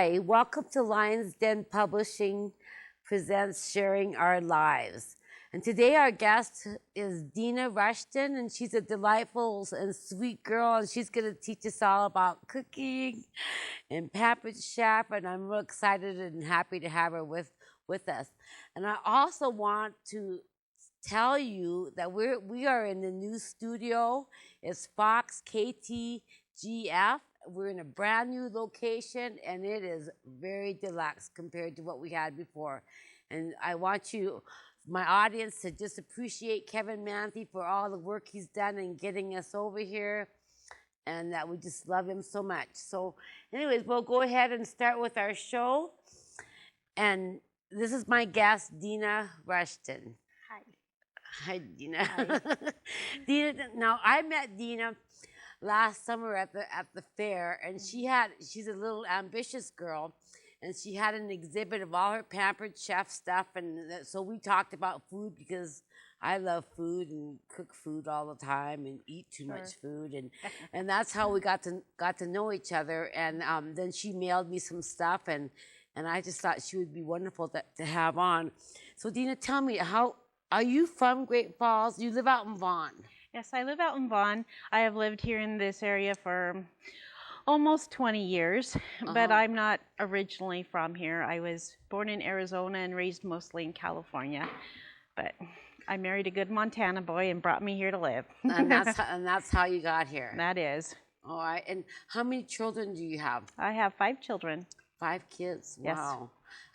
Hi, welcome to Lions Den Publishing presents Sharing Our Lives. And today our guest is Deena Rushton, and she's a delightful and sweet girl, and she's going to teach us all about cooking and Pampered Chef, and I'm real excited and happy to have her with us. And I also want to tell you that we are in the new studio. It's Fox KTGF. We're in a brand new location, and it is very deluxe compared to what we had before. And I want you, my audience, to just appreciate Kevin Manthe for all the work he's done in getting us over here, and that we just love him so much. So anyways, we'll go ahead and start with our show. And this is my guest, Deena Rushton. Hi. Hi, Deena. Hi. Deena, now I met Deena last summer at the fair, and she's a little ambitious girl, and she had an exhibit of all her Pampered Chef stuff, and so we talked about food because I love food and cook food all the time and eat too much food, and that's how we got to know each other. And then she mailed me some stuff, and I just thought she would be wonderful to have on. So Deena, tell me, how are you from Great Falls? You live out in Vaughan. Yes, I live out in Vaughan. I have lived here in this area for almost 20 years, but I'm not originally from here. I was born in Arizona and raised mostly in California, but I married a good Montana boy and brought me here to live. And that's how you got here. That is. All right. And how many children do you have? I have 5 children. 5 kids. Yes. Wow.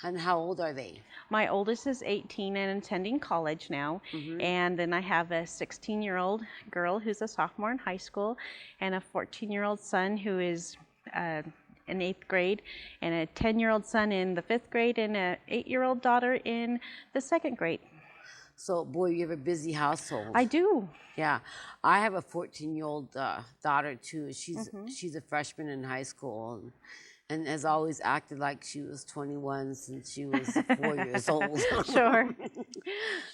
And how old are they? My oldest is 18 and attending college now. And then I have a 16-year-old girl who's a sophomore in high school, and a 14-year-old son who is in 8th grade, and a 10-year-old son in the 5th grade, and an 8-year-old daughter in the 2nd grade. So, boy, you have a busy household. I do. Yeah. I have a 14-year-old daughter, too. She's a freshman in high school, and has always acted like she was 21 since she was 4 years old. Sure.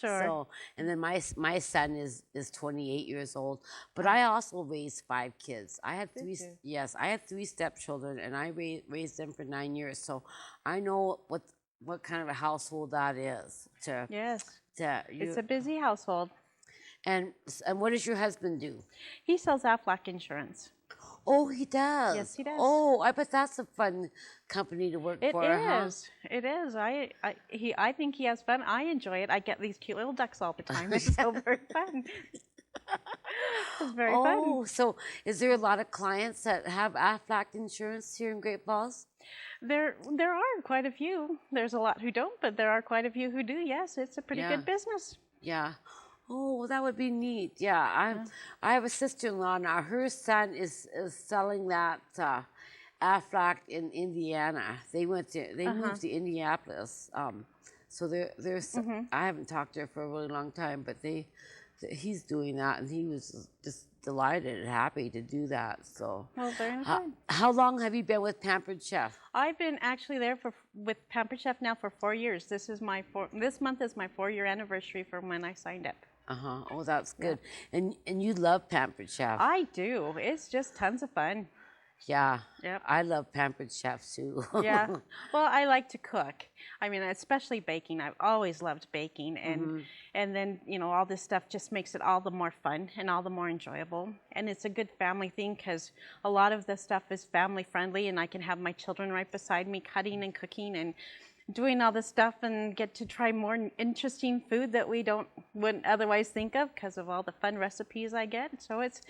So, and then my son is 28 years old. But I also raised 5 kids. I had 3. Yes, I had 3 stepchildren, and I raised them for 9 years. So I know what kind of a household that is. Yes. It's a busy household. And what does your husband do? He sells Aflac insurance. Oh, he does. Yes, he does. Oh, I bet that's a fun company to work for. It is. It is. I think he has fun. I enjoy it. I get these cute little ducks all the time. It's so very fun. It's very fun. Oh, so is there a lot of clients that have Aflac insurance here in Great Falls? There are quite a few. There's a lot who don't, but there are quite a few who do. Yes, it's a pretty good business. Yeah. Oh, that would be neat. Yeah, I have a sister-in-law now. Her son is selling that Aflac in Indiana. They moved to Indianapolis. So I haven't talked to her for a really long time, but he's doing that, and he was just delighted and happy to do that. So, very good. How long have you been with Pampered Chef? I've been actually there with Pampered Chef now for 4 years. This month is my 4-year anniversary from when I signed up. Oh, that's good. Yeah. And you love Pampered Chef. I do. It's just tons of fun. Yeah. Yep. I love Pampered Chef too. Yeah. Well, I like to cook. I mean, especially baking. I've always loved baking, and then all this stuff just makes it all the more fun and all the more enjoyable. And it's a good family thing because a lot of the stuff is family friendly, and I can have my children right beside me cutting and cooking and doing all this stuff, and get to try more interesting food that we wouldn't otherwise think of because of all the fun recipes I get. So it's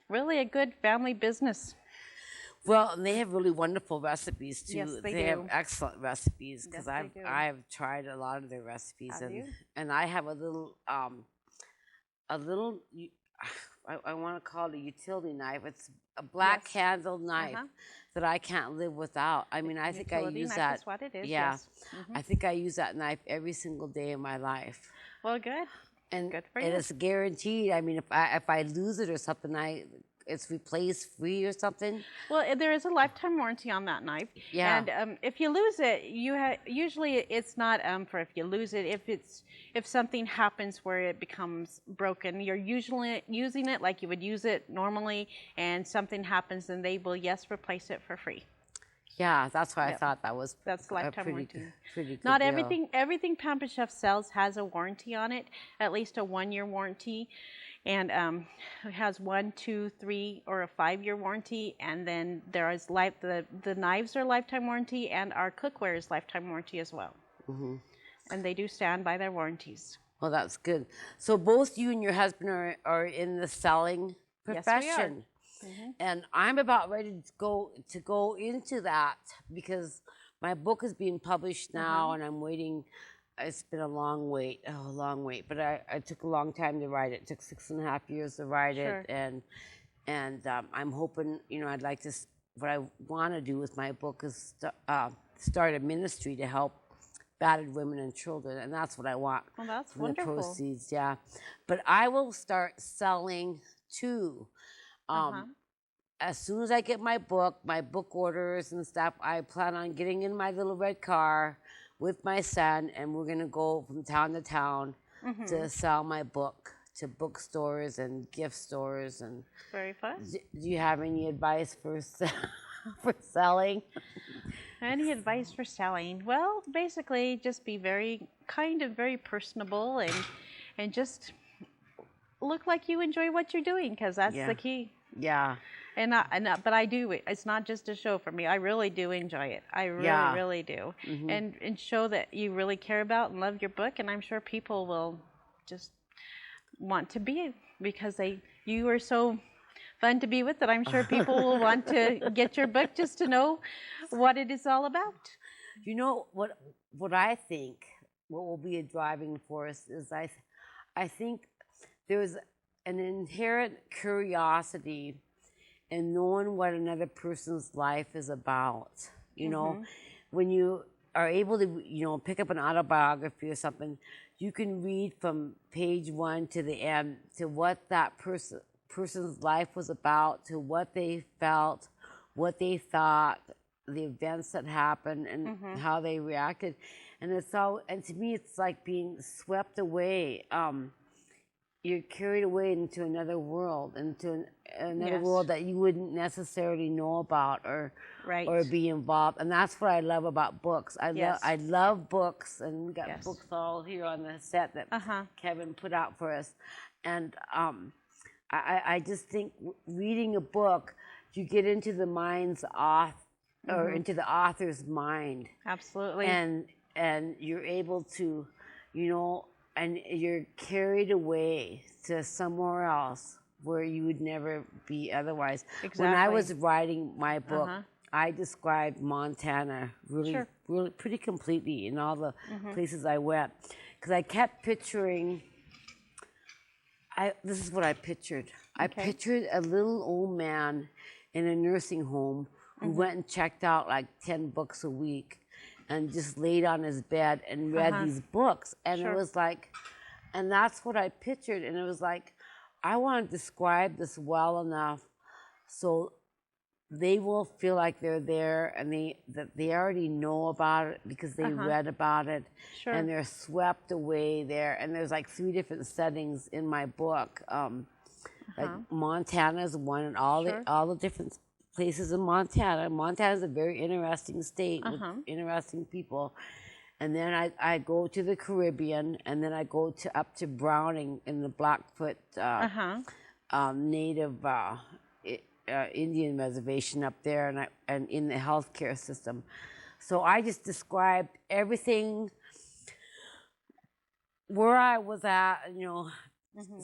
really a good family business. Well, and they have really wonderful recipes too. Yes, they They do. have excellent recipes because Yes, they do. I've tried a lot of their recipes, Have you? and I have a little I want to call it a utility knife. It's a black handle knife that I can't live without. I mean, I think I use knife that. is what it is. Yeah, Yes. I think I use that knife every single day of my life. Well, good. And Good for it you. is guaranteed. I mean, if I lose it or something, it's replaced free or something. Well, there is a lifetime warranty on that knife. Yeah. And if you lose it, usually it's not for if you lose it. If something happens where it becomes broken, you're usually using it like you would use it normally, and something happens, then they will replace it for free. Yeah, that's why I Yep. thought that was That's a lifetime pretty, warranty. pretty good Not deal. everything Pampered Chef sells has a warranty on it, at least a 1-year warranty, and it has 1, 2, 3, or a 5-year warranty, and then there is the knives are lifetime warranty, and our cookware is lifetime warranty as well, and they do stand by their warranties. Well, that's good. So both you and your husband are in the selling Yes, we are. profession. And I'm about ready to go into that because my book is being published now, and I'm waiting. It's been a long wait, but I took a long time to write it. It took 6.5 years to write Sure. it, and I'm hoping, I'd like to. What I want to do with my book is start a ministry to help battered women and children, and that's what I want. Well, that's from wonderful. the proceeds, yeah. But I will start selling too. As soon as I get my book orders and stuff, I plan on getting in my little red car with my son, and we're gonna go from town to town to sell my book to bookstores and gift stores. And Very fun. do you have any advice for for selling? Any advice for selling? Well, basically, just be very kind and very personable, and just look like you enjoy what you're doing, because that's the key. Yeah. But I do. It's not just a show for me. I really do enjoy it. I really, really do. And show that you really care about and love your book. And I'm sure people will just want to be, because you are so fun to be with, that I'm sure people will want to get your book just to know what it is all about. You know what I think what will be a driving force is I think there's an inherent curiosity in knowing what another person's life is about. You know, when you are able to, pick up an autobiography or something, you can read from page 1 to the end to what that person's life was about, to what they felt, what they thought, the events that happened, and how they reacted. And and to me, it's like being swept away. You're carried away into another world, into another world that you wouldn't necessarily know about or be involved. And that's what I love about books. I love books, and we got books all here on the set that Kevin put out for us. And I just think reading a book, you get into the mind's author, or into the author's mind. Absolutely. And you're able to, and you're carried away to somewhere else where you would never be otherwise. Exactly. When I was writing my book, I described Montana really pretty completely in all the places I went, because I kept picturing. This is what I pictured. I pictured a little old man in a nursing home who went and checked out like 10 books a week, and just laid on his bed and read these books. And it was like, and that's what I pictured. And it was like, I want to describe this well enough so they will feel like they're there, and that they already know about it because they read about it. And they're swept away there. And there's like 3 different settings in my book. Like Montana's one, and all the different places in Montana. Montana's a very interesting state with interesting people. And then I go to the Caribbean, and then I go up to Browning in the Blackfoot Native Indian reservation up there, and in the healthcare system. So I just described everything where I was at,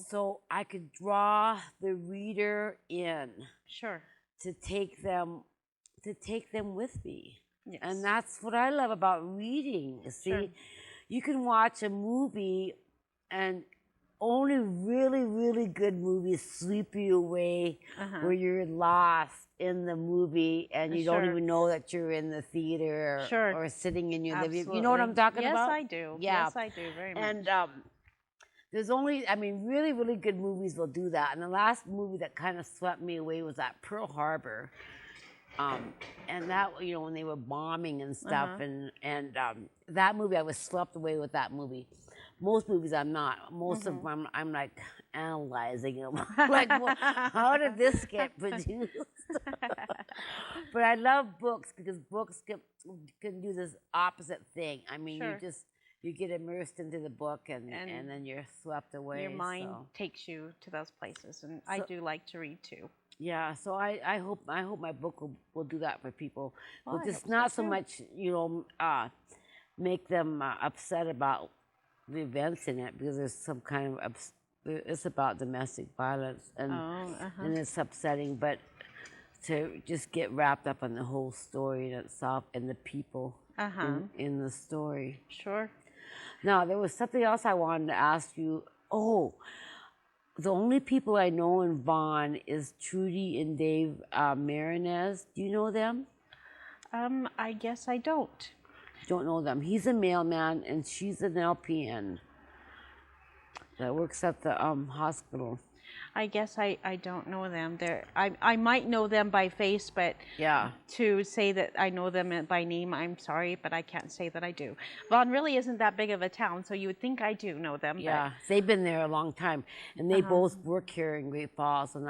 so I could draw the reader in. Sure. To take them with me. Yes. And that's what I love about reading. See, you can watch a movie, and only really, really good movies sweep you away where you're lost in the movie, and you don't even know that you're in the theater or sitting in your living room. You know what I'm talking about? Yes, I do. Yeah. Yes, I do, very much. And there's only, really, really good movies will do that. And the last movie that kind of swept me away was that Pearl Harbor. And that, when they were bombing and stuff. And that movie, I was swept away with that movie. Most movies I'm not. Most of them I'm like analyzing them. Like, well, how did this get produced? But I love books because books can do this opposite thing. I mean, Sure. you get immersed into the book and And then you're swept away. Your mind So. takes you to those places, and I do like to read too. Yeah, so I hope my book will do that for people. Well, But I just hope not so so too. much, make them upset about the events in it because there's some kind of it's about domestic violence and Oh, and it's upsetting. But to just get wrapped up on the whole story in itself and the people in the story. Sure. Now there was something else I wanted to ask you. Oh. The only people I know in Vaughan is Trudy and Dave Marinez. Do you know them? I guess I don't. Don't know them. He's a mailman and she's an LPN that works at the hospital. I guess I don't know them. I might know them by face, but Yeah. to say that I know them by name, I'm sorry, but I can't say that I do. Vaughan really isn't that big of a town, so you would think I do know them. Yeah, they've been there a long time, and they both work here in Great Falls, but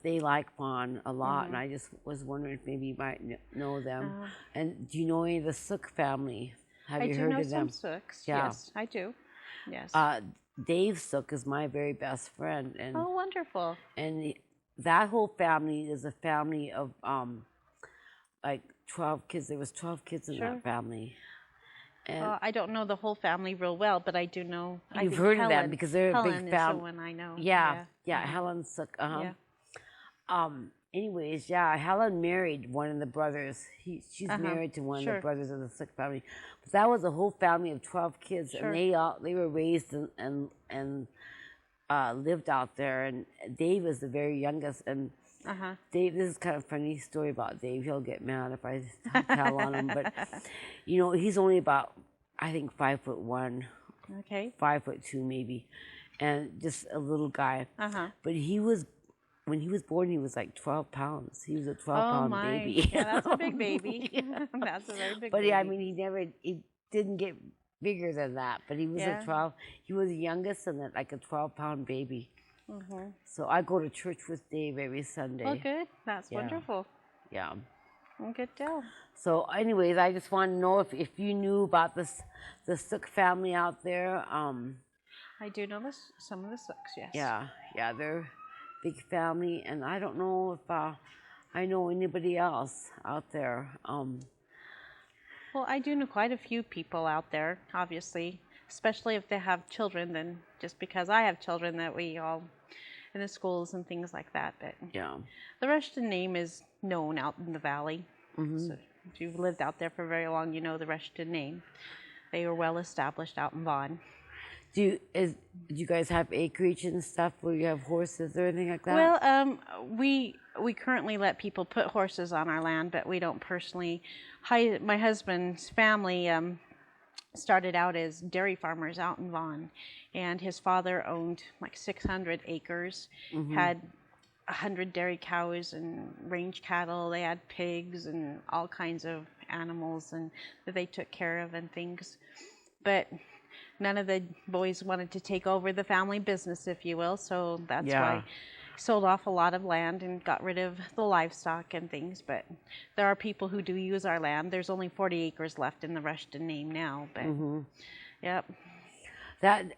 they like Vaughan a lot, and I just was wondering if maybe you might know them. And do you know any of the Sook family? Have you heard of them? I do know some Sooks. Yeah. Yes, I do. Yes. Dave Sook is my very best friend, and oh, wonderful. and that whole family is a family of like 12 kids. There was 12 kids in that family. And I don't know the whole family real well, but I do know. you've heard of them because they're a Helen big is family. the one I know. Yeah, Helen Sook. Yeah. Anyways, Helen married one of the brothers. She's married to one of the brothers of the Sook family. But that was a whole family of 12 kids, and they were raised and lived out there. And Dave is the very youngest. And Dave, this is kind of a funny story about Dave. He'll get mad if I tell on him, but he's only about, I think, 5'1". Okay. 5'2" maybe, and just a little guy. But when he was born, he was like 12 pounds. He was a 12-pound baby. Yeah, that's a big baby. That's a very big but baby. I mean, he didn't get bigger than that. But he was he was the youngest and like a 12-pound baby. So I go to church with Dave every Sunday. Oh, good. That's wonderful. Yeah. Well, good deal. So anyways, I just want to know if you knew about the Sook family out there. I do know some of the Sooks, yes. Yeah, they're big family, and I don't know if I know anybody else out there. Well, I do know quite a few people out there, obviously, especially if they have children. Then just because I have children, that we all in the schools and things like that. But the Rushton name is known out in the valley. So if you've lived out there for very long, you know the Rushton name. They were well established out in Vaughan. Do you guys have acreage and stuff where you have horses or anything like that? Well, we currently let people put horses on our land, but we don't personally. My husband's family started out as dairy farmers out in Vaughan, and his father owned like 600 acres, had 100 dairy cows and range cattle. They had pigs and all kinds of animals and that they took care of and things, but none of the boys wanted to take over the family business, if you will, so that's why he sold off a lot of land and got rid of the livestock and things. But there are people who do use our land. There's only 40 acres left in the Rushton name now, but yep. That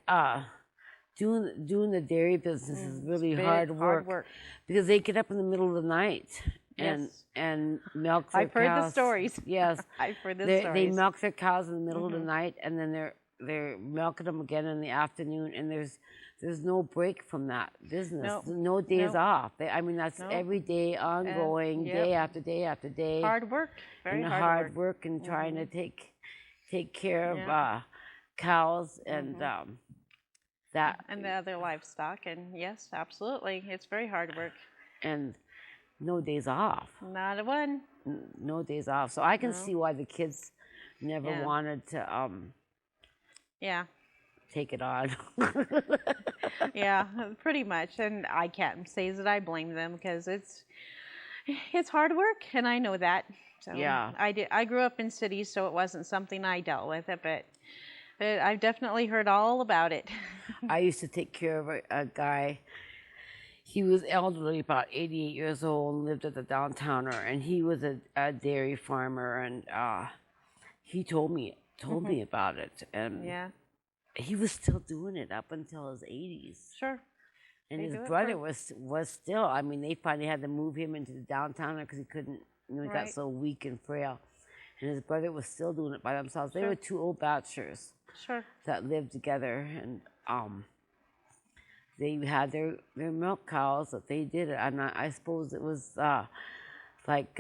doing the dairy business is really hard work because they get up in the middle of the night and milk their cows. I've heard the stories. Yes, I've heard the stories. They milk their cows in the middle of the night, and then they're milking them again in the afternoon, and there's no break from that business. No days off. That's every day ongoing, day after day after day. Hard work, very hard work, and trying to take care of cows and that and the other livestock. And yes, absolutely, it's very hard work. And no days off. Not a one. No days off. So I can see why the kids never wanted to take it on. Yeah, pretty much. And I can't say that I blame them because it's hard work, and I know that. So I grew up in cities, so it wasn't something I dealt with, but I've definitely heard all about it. I used to take care of a guy. he was elderly, about 88 years old, and lived at the downtowner, and he was a dairy farmer, and he told me about it, and Yeah, he was still doing it up until his 80s. sure. And They his do it brother for- was still. I mean, they finally had to move him into the downtowner because he couldn't. You know, he got Right. so weak and frail. And his brother was still doing it by themselves. They Sure. were two old bachelors Sure. that lived together, and they had their milk cows that they did it. And I suppose it was like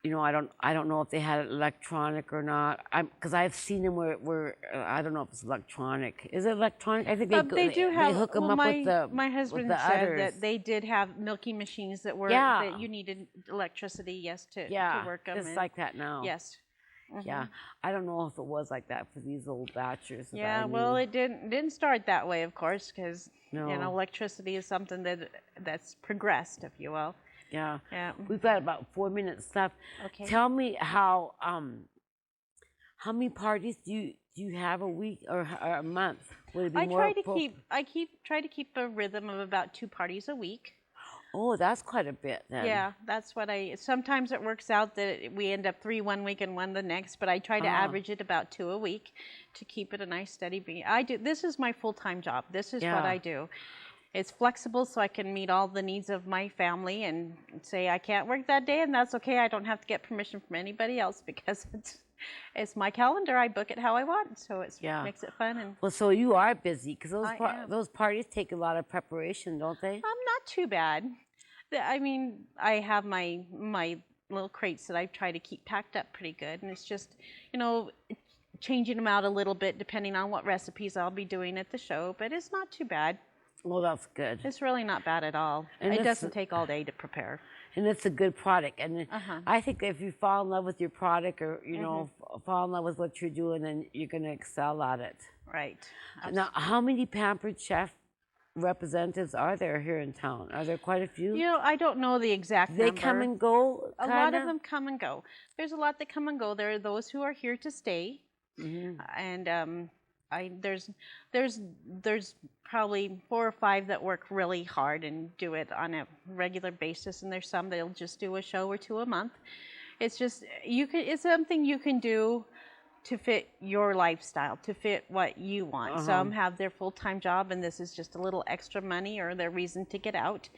you know, I don't know if they had it electronic or not. Because I've seen them where I don't know if it's electronic. Is it electronic? I think They do have. they hook them well, up my with the my husband the said udders. that they did have milking machines that were Yeah. that you needed electricity, yes, to work them. it's like that now. Yes. Yeah, I don't know if it was like that for these old bachelors. that I Yeah. knew. Well, it didn't start that way, of course, because No. you know electricity is something that's progressed, if you will. Yeah. Yeah. We've got about 4 minutes left. Okay. Tell me how many parties do you have a week or a month? Would it be I more? try to keep a rhythm of about 2 parties a week. Oh, that's quite a bit then. Yeah, that's what sometimes it works out that we end up 3 one week and 1 the next, but I try to average it about 2 a week to keep it a nice steady beat. This is my full-time job. This is what I do. It's flexible so I can meet all the needs of my family and say I can't work that day, and that's okay. I don't have to get permission from anybody else because it's my calendar. I book it how I want, so it makes it fun. And Well, so you are busy because I am. those parties take a lot of preparation, don't they? not too bad. I mean, I have my little crates that I try to keep packed up pretty good, and it's just, you know, changing them out a little bit depending on what recipes I'll be doing at the show, but it's not too bad. Well, that's good. It's really not bad at all. And It it's- doesn't take all day to prepare. And it's a good product. And I think if you fall in love with your product or, you know, fall in love with what you're doing, then you're going to excel at it. Right. Now, how many Pampered Chef representatives are there here in town? Are there quite a few? You know, I don't know the exact They number. come and go? A lot of kinda? them come and go. There's a lot that come and go. There are those who are here to stay, and there's probably 4 or 5 that work really hard and do it on a regular basis, and there's some that'll just do a show or 2 a month. It's just it's something you can do to fit your lifestyle, to fit what you want. Some have their full-time job, and this is just a little extra money or their reason to get out.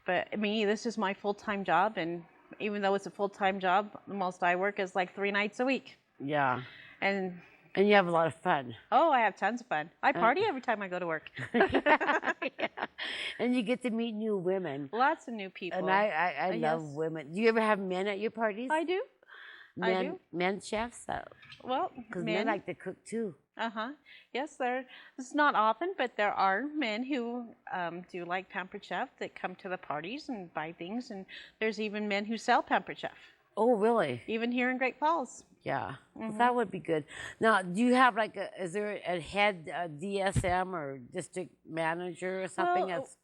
But me, this is my full-time job, and even though it's a full-time job, the most I work is like 3 nights a week. Yeah. And And you have a lot of fun. oh, I have tons of fun. I party every time I go to work. Yeah. And you get to meet new women. Lots of new people. And I love Yes. women. Do you ever have men at your parties? I do. I do. Men chefs? Well, Because men like to cook too. Yes, it's not often, but there are men who do like Pampered Chef that come to the parties and buy things, and there's even men who sell Pampered Chef, Oh, really? even here in Great Falls. Yeah. Well, that would be good. Now, do you have is there a head DSM or district manager or something Well, that's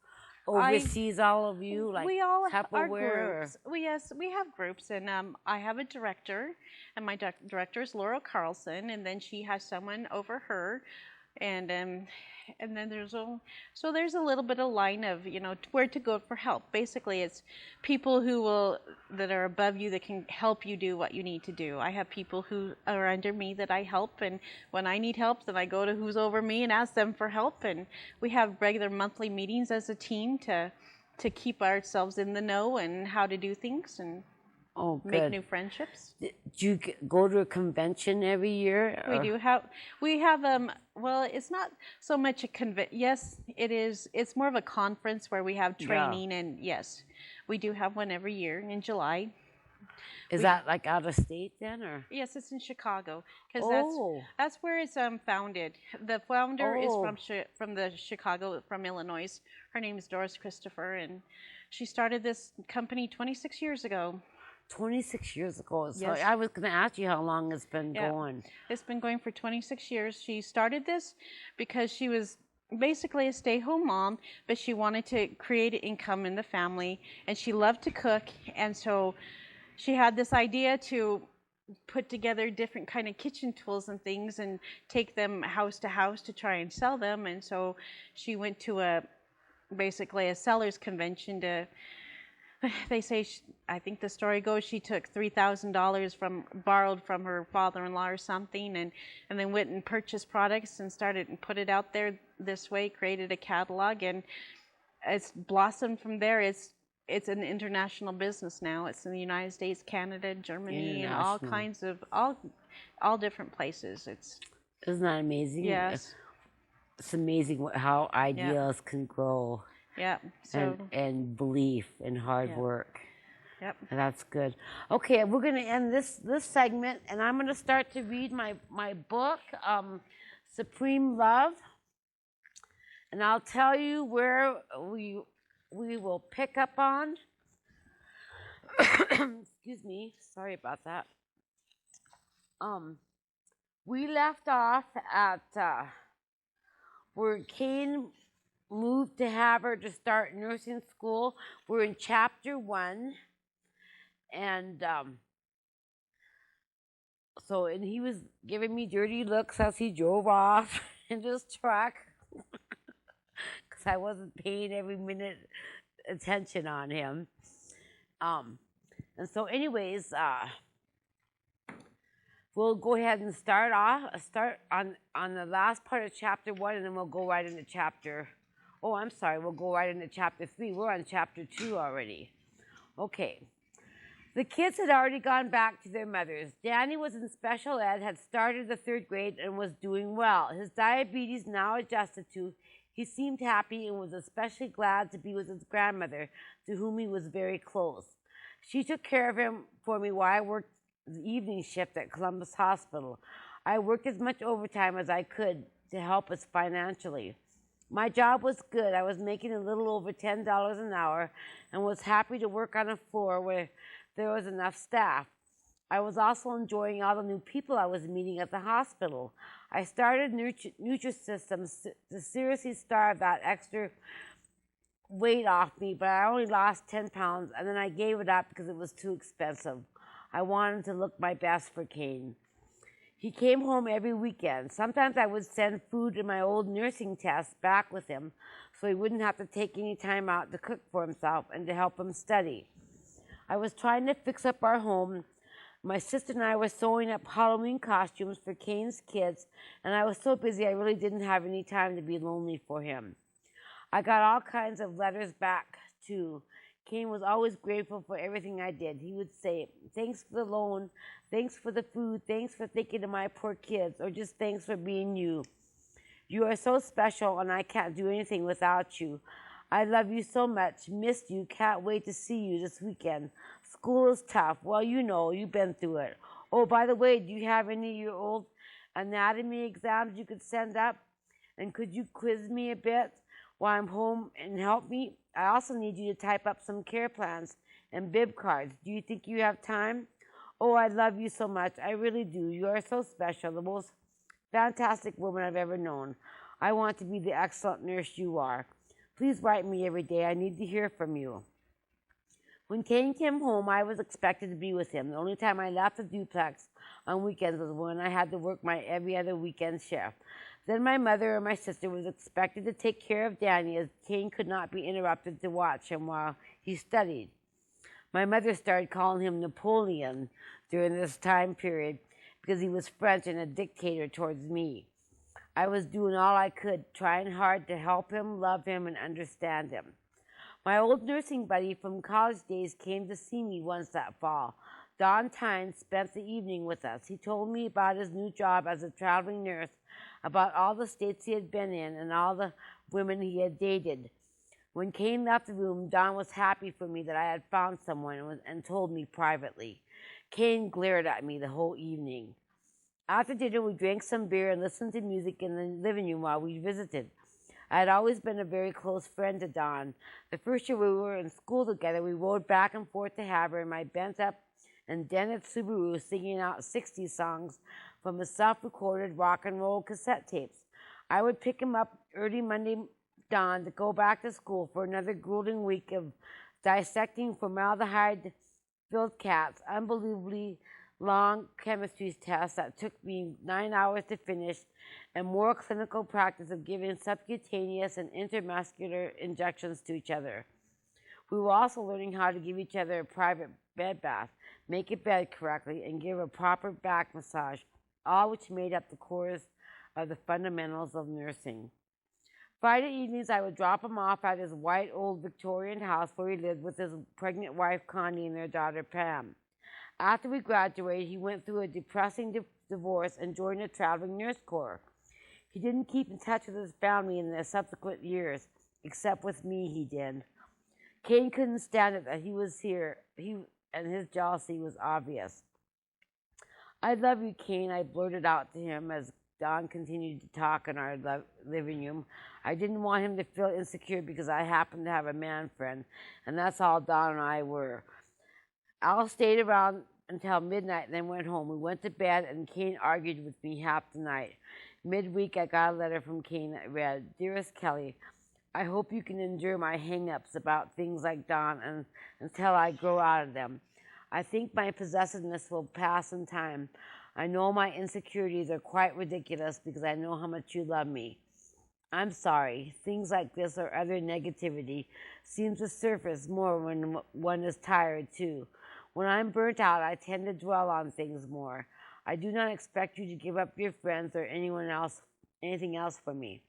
oversees all of you, like we all have our Tupperware? groups. Yes, we have groups, and I have a director, and my director is Laura Carlson, and then she has someone over her, and then there's a little bit of line of where to go for help. Basically, it's people that are above you that can help you do what you need to do. I have people who are under me that I help, and when I need help, then I go to who's over me and ask them for help. And we have regular monthly meetings as a team to keep ourselves in the know and how to do things and Oh, good. make new friendships. Do you go to a convention every year? We do have, well, it's not so much a yes, it is, it's more of a conference where we have training, and yes, we do have one every year in July. Is that like out of state then, or? Yes, it's in Chicago, because Oh. that's where it's founded. The founder is Oh. from the Chicago, from Illinois. Her name is Doris Christopher, and she started this company 26 years ago. 26 years ago. So Yes. I was going to ask you how long it's been Yeah. going. It's been going for 26 years. She started this because she was basically a stay-home mom, but she wanted to create an income in the family, and she loved to cook, and so she had this idea to put together different kind of kitchen tools and things and take them house to house to try and sell them. And so she went to basically a seller's convention to. They say, I think the story goes, she took $3,000 borrowed from her father-in-law or something, and then went and purchased products and started and put it out there this way, created a catalog, and it's blossomed from there. It's an international business now. It's in the United States, Canada, Germany, and all kinds of all different places. Isn't that amazing? Yes. It's amazing how ideas can grow. Yeah. So and belief and hard work. Yep. And that's good. Okay, we're going to end this segment, and I'm going to start to read my book, Supreme Love, and I'll tell you where we will pick up on. Excuse me. Sorry about that. We left off at where Cain moved to have her to start nursing school. We're in chapter 1, and and he was giving me dirty looks as he drove off in his truck because I wasn't paying every minute attention on him. And so anyways, we'll go ahead and start on the last part of chapter 1, and then we'll go right into chapter. Oh, I'm sorry. We'll go right into chapter 3. We're on chapter 2 already. Okay. The kids had already gone back to their mothers. Danny was in special ed, had started the 3rd grade, and was doing well. His diabetes now adjusted to, he seemed happy and was especially glad to be with his grandmother, to whom he was very close. She took care of him for me while I worked the evening shift at Columbus Hospital. I worked as much overtime as I could to help us financially. My job was good. I was making a little over $10 an hour and was happy to work on a floor where there was enough staff. I was also enjoying all the new people I was meeting at the hospital. I started Nutrisystems to seriously starve that extra weight off me, but I only lost 10 pounds, and then I gave it up because it was too expensive. I wanted to look my best for Cain. He came home every weekend. Sometimes I would send food and my old nursing tests back with him so he wouldn't have to take any time out to cook for himself and to help him study. I was trying to fix up our home. My sister and I were sewing up Halloween costumes for Cain's kids, and I was so busy I really didn't have any time to be lonely for him. I got all kinds of letters back, too. Cain was always grateful for everything I did. He would say, thanks for the loan, thanks for the food, thanks for thinking of my poor kids, or just thanks for being you. You are so special, and I can't do anything without you. I love you so much, missed you, can't wait to see you this weekend. School is tough. Well, you know, you've been through it. Oh, by the way, do you have any of your old anatomy exams you could send up? And could you quiz me a bit while I'm home and help me? I also need you to type up some care plans and bib cards. Do you think you have time? Oh, I love you so much. I really do. You are so special, the most fantastic woman I've ever known. I want to be the excellent nurse you are. Please write me every day. I need to hear from you. When Cain came home, I was expected to be with him. The only time I left the duplex on weekends was when I had to work my every other weekend shift. Then my mother or my sister was expected to take care of Danny, as Cain could not be interrupted to watch him while he studied. My mother started calling him Napoleon during this time period because he was French and a dictator towards me. I was doing all I could, trying hard to help him, love him, and understand him. My old nursing buddy from college days came to see me once that fall. Don Tynes spent the evening with us. He told me about his new job as a traveling nurse, about all the states he had been in, and all the women he had dated. When Cain left the room, Don was happy for me that I had found someone and told me privately. Cain glared at me the whole evening. After dinner, we drank some beer and listened to music in the living room while we visited. I had always been a very close friend to Don. The first year we were in school together, we rode back and forth to have her in my bent-up and dented Subaru singing out 60s songs from the self-recorded rock and roll cassette tapes. I would pick him up early Monday dawn to go back to school for another grueling week of dissecting formaldehyde-filled cats, unbelievably long chemistry test that took me 9 hours to finish, and more clinical practice of giving subcutaneous and intramuscular injections to each other. We were also learning how to give each other a private bed bath, make a bed correctly, and give a proper back massage, all which made up the cores of the fundamentals of nursing. Friday evenings, I would drop him off at his white old Victorian house where he lived with his pregnant wife Connie and their daughter Pam. After we graduated, he went through a depressing divorce and joined a traveling nurse corps. He didn't keep in touch with his family in the subsequent years, except with me he did. Kane couldn't stand it that he was here, and his jealousy was obvious. "I love you, Kane," I blurted out to him as Don continued to talk in our living room. I didn't want him to feel insecure because I happened to have a man friend, and that's all Don and I were. Al stayed around until midnight and then went home. We went to bed, and Kane argued with me half the night. Midweek, I got a letter from Kane that read, "Dearest Kelly, I hope you can endure my hang-ups about things like Don until I grow out of them. I think my possessiveness will pass in time. I know my insecurities are quite ridiculous because I know how much you love me. I'm sorry. Things like this or other negativity seem to surface more when one is tired, too. When I'm burnt out, I tend to dwell on things more. I do not expect you to give up your friends or anything else for me.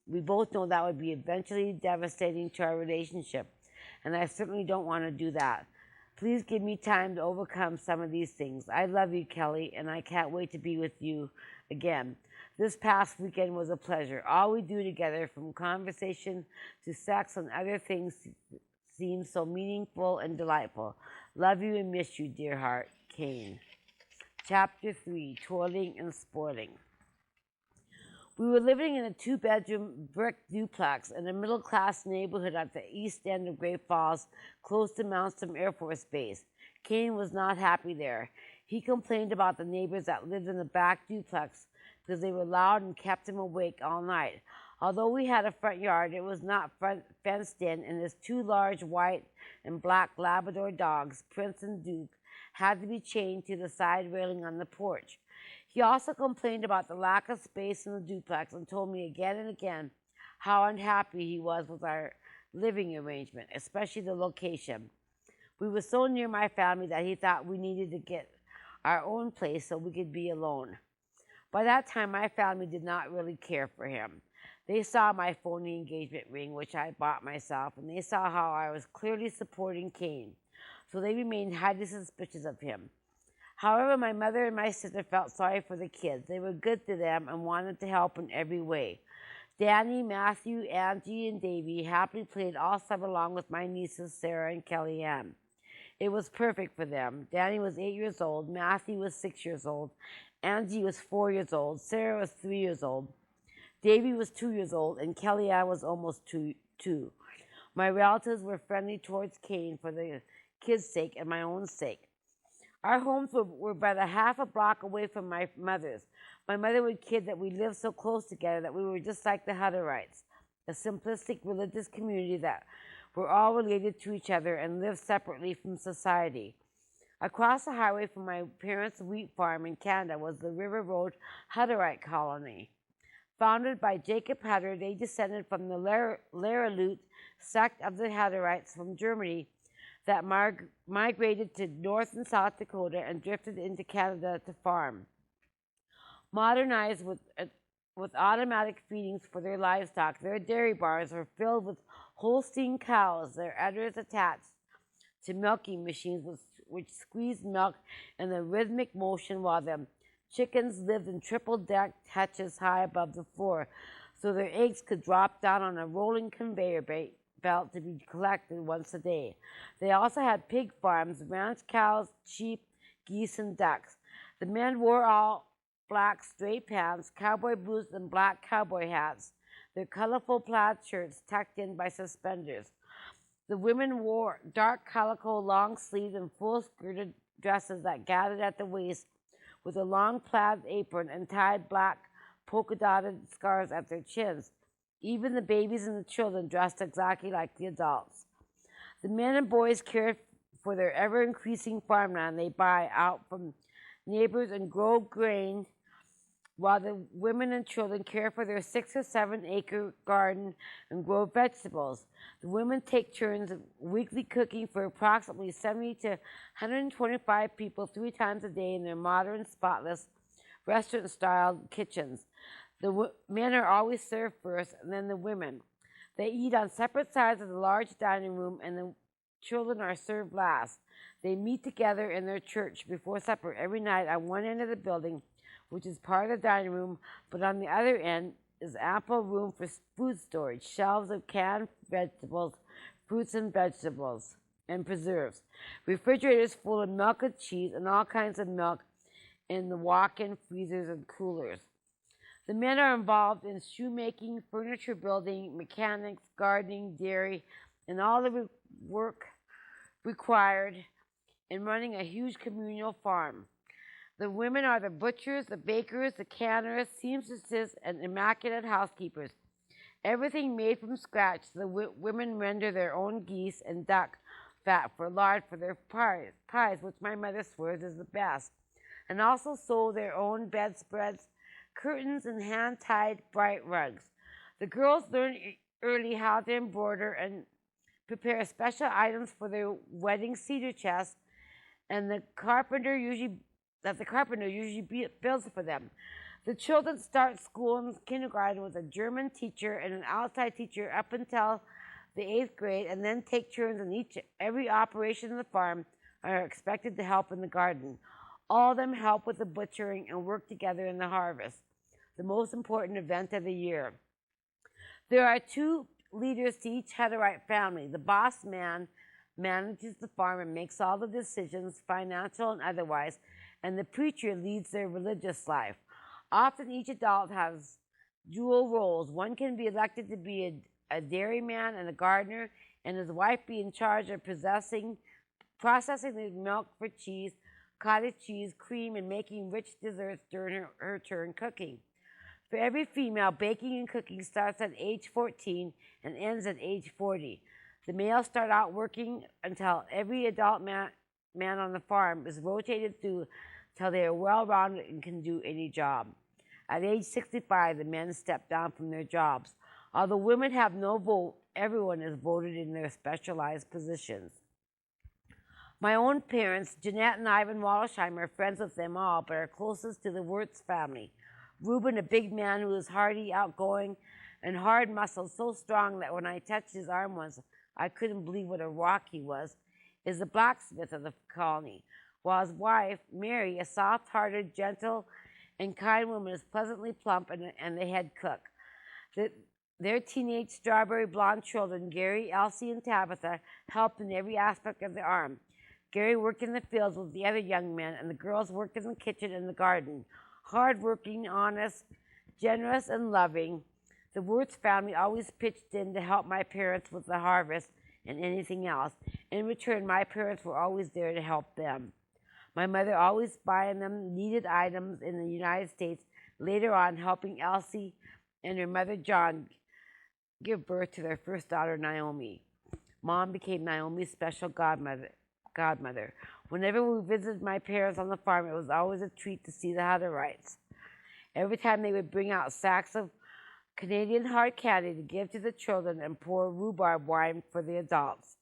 We both know that would be eventually devastating to our relationship, and I certainly don't want to do that. Please give me time to overcome some of these things. I love you, Kelly, and I can't wait to be with you again. This past weekend was a pleasure. All we do together, from conversation to sex and other things, seems so meaningful and delightful. Love you and miss you, dear heart. Kane." Chapter 3, Toiling and Spoiling. We were living in a 2-bedroom brick duplex in a middle-class neighborhood at the east end of Great Falls, close to Malmstrom Air Force Base. Kane was not happy there. He complained about the neighbors that lived in the back duplex because they were loud and kept him awake all night. Although we had a front yard, it was not fenced in, and his 2 large white and black Labrador dogs, Prince and Duke, had to be chained to the side railing on the porch. He also complained about the lack of space in the duplex and told me again and again how unhappy he was with our living arrangement, especially the location. We were so near my family that he thought we needed to get our own place so we could be alone. By that time, my family did not really care for him. They saw my phony engagement ring, which I bought myself, and they saw how I was clearly supporting Kane, so they remained highly suspicious of him. However, my mother and my sister felt sorry for the kids. They were good to them and wanted to help in every way. Danny, Matthew, Angie, and Davy happily played all summer long with my nieces Sarah and Kellyanne. It was perfect for them. Danny was 8 years old, Matthew was 6 years old, Angie was 4 years old, Sarah was 3 years old, Davy was 2 years old, and Kellyanne was almost two. My relatives were friendly towards Kane for the kids' sake and my own sake. Our homes were about a half a block away from my mother's. My mother would kid that we lived so close together that we were just like the Hutterites, a simplistic religious community that were all related to each other and lived separately from society. Across the highway from my parents' wheat farm in Canada was the River Road Hutterite colony. Founded by Jacob Hutter, they descended from the Laralut sect of the Hutterites from Germany that migrated to North and South Dakota and drifted into Canada to farm. Modernized with automatic feedings for their livestock, their dairy bars were filled with Holstein cows, their udders attached to milking machines which squeezed milk in a rhythmic motion, while the chickens lived in triple-deck hutches high above the floor, so their eggs could drop down on a rolling conveyor belt to be collected once a day. They also had pig farms, ranch cows, sheep, geese, and ducks. The men wore all black straight pants, cowboy boots, and black cowboy hats, their colorful plaid shirts tucked in by suspenders. The women wore dark calico long-sleeved and full-skirted dresses that gathered at the waist with a long plaid apron and tied black polka-dotted scarves at their chins. Even the babies and the children dressed exactly like the adults. The men and boys cared for their ever-increasing farmland they buy out from neighbors, and grow grain, while the women and children care for their 6 or 7 acre garden and grow vegetables. The women take turns weekly cooking for approximately 70 to 125 people 3 times a day in their modern, spotless, restaurant-style kitchens. The men are always served first, and then the women. They eat on separate sides of the large dining room, and the children are served last. They meet together in their church before supper every night on one end of the building, which is part of the dining room, but on the other end is ample room for food storage, shelves of canned vegetables, fruits and vegetables, and preserves, refrigerators full of milk and cheese and all kinds of milk in the walk-in freezers and coolers. The men are involved in shoemaking, furniture building, mechanics, gardening, dairy, and all the work required in running a huge communal farm. The women are the butchers, the bakers, the canners, seamstresses, and immaculate housekeepers. Everything made from scratch. The women render their own geese and duck fat for lard for their pies, which my mother swears is the best, and also sew their own bedspreads, curtains, and hand-tied bright rugs. The girls learn early how to embroider and prepare special items for their wedding cedar chest, and the carpenter usually builds for them. The children start school in kindergarten with a German teacher and an outside teacher up until the 8th grade, and then take turns in every operation of the farm and are expected to help in the garden. All of them help with the butchering and work together in the harvest, the most important event of the year. There are 2 leaders to each Hutterite family. The boss man manages the farm and makes all the decisions, financial and otherwise, and the preacher leads their religious life. Often each adult has dual roles. One can be elected to be a dairyman and a gardener, and his wife be in charge of processing the milk for cheese, cottage cheese, cream, and making rich desserts during her turn cooking. For every female, baking and cooking starts at age 14 and ends at age 40. The males start out working until every adult man on the farm is rotated through till they are well-rounded and can do any job. At age 65, the men step down from their jobs. Although women have no vote, everyone is voted in their specialized positions. My own parents, Jeanette and Ivan Wallersheim, are friends with them all, but are closest to the Wirtz family. Reuben, a big man who is hardy, outgoing, and hard-muscled, so strong that when I touched his arm once, I couldn't believe what a rock he was, is the blacksmith of the colony, while his wife, Mary, a soft-hearted, gentle, and kind woman, is pleasantly plump and the head cook. Their teenage strawberry blonde children, Gary, Elsie, and Tabitha, helped in every aspect of the farm. Gary worked in the fields with the other young men, and the girls worked in the kitchen and the garden. Hard-working, honest, generous, and loving, the Wirtz family always pitched in to help my parents with the harvest and anything else. In return, my parents were always there to help them. My mother always buying them needed items in the United States, later on helping Elsie and her mother John give birth to their first daughter, Naomi. Mom became Naomi's special godmother. Whenever we visited my parents on the farm, it was always a treat to see the Hutterites. Every time they would bring out sacks of Canadian hard candy to give to the children and pour rhubarb wine for the adults.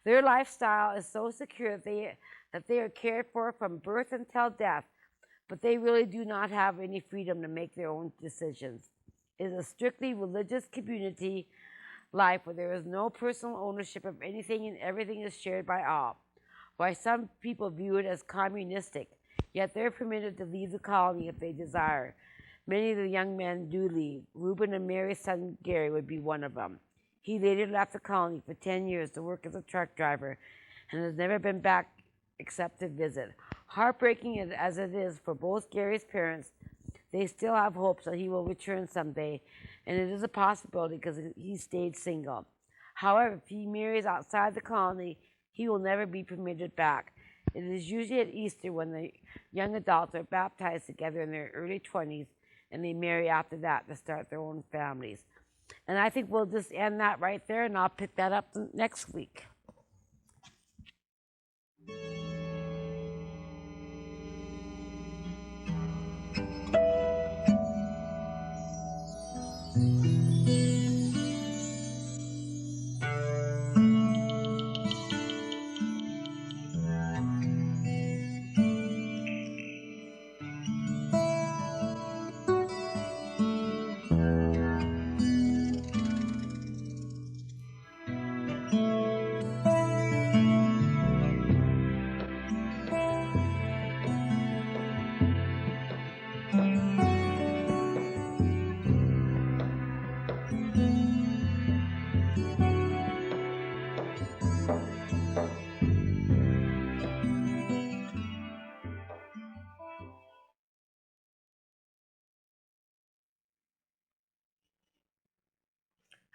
Their lifestyle is so secure that they are cared for from birth until death, but they really do not have any freedom to make their own decisions. It is a strictly religious community life where there is no personal ownership of anything and everything is shared by all. While some people view it as communistic, yet they're permitted to leave the colony if they desire. Many of the young men do leave. Reuben and Mary's son Gary would be one of them. He later left the colony for 10 years to work as a truck driver and has never been back except to visit. Heartbreaking as it is for both Gary's parents, they still have hopes that he will return someday, and it is a possibility because he stayed single. However, if he marries outside the colony, he will never be permitted back. It is usually at Easter when the young adults are baptized together in their early 20s, and they marry after that to start their own families. And I think we'll just end that right there, and I'll pick that up next week.